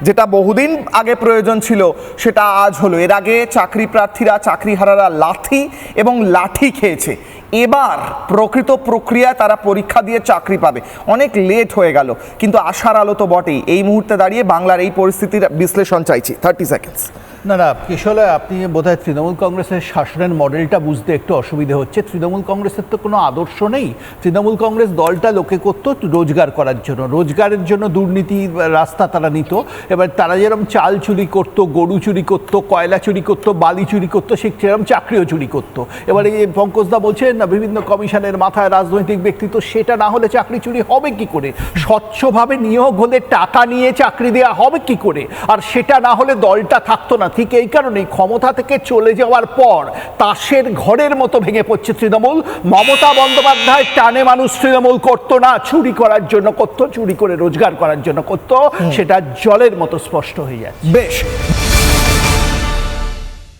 যেটা বহুদিন আগে প্রয়োজন ছিল সেটা আজ হলো। এর আগে চাকরি প্রার্থীরা, চাকরিহারারা লাথি এবং লাঠি খেয়েছে। এবার প্রকৃত প্রক্রিয়ায় তারা পরীক্ষা দিয়ে চাকরি পাবে। অনেক লেট হয়ে গেল, কিন্তু আশার আলো তো বটেই। এই মুহূর্তে দাঁড়িয়ে বাংলার এই পরিস্থিতির বিশ্লেষণ চাইছি। 30 সেকেন্ডস। না কিশোর, আপনি বোধহয় তৃণমূল কংগ্রেসের শাসনের মডেলটা বুঝতে একটু অসুবিধে হচ্ছে। তৃণমূল কংগ্রেসের তো কোনো আদর্শ নেই। তৃণমূল কংগ্রেস দলটা লোকে করতো রোজগার করার জন্য, রোজগারের জন্য দুর্নীতির রাস্তা তারা নিত। এবার তারা যেরকম চাল চুরি করতো, গরু চুরি করতো, কয়লা চুরি করতো, বালি চুরি করতো, সেরকম চাকরিও চুরি করতো। এবার এই পঙ্কজদা বলছেন না বিভিন্ন কমিশনের মাথায় রাজনৈতিক ব্যক্তিত্ব, সেটা না হলে চাকরি চুরি হবে কি করে? স্বচ্ছভাবে নিয়োগ হলে টাকা নিয়ে চাকরি দেওয়া হবে কি করে? আর সেটা না হলে দলটা থাকতো না। ঠিক এই কারণেই ক্ষমতা থেকে চলে যাওয়ার পর তাসের ঘরের মতো ভেঙে পড়ছে তৃণমূল। মমতা বন্দ্যোপাধ্যায় টানে মানুষ তৃণমূল করতো না, চুরি করার জন্য করতো, চুরি করে রোজগার করার জন্য করতো। সেটা জলের মতো স্পষ্ট হয়ে যাচ্ছে। বেশ।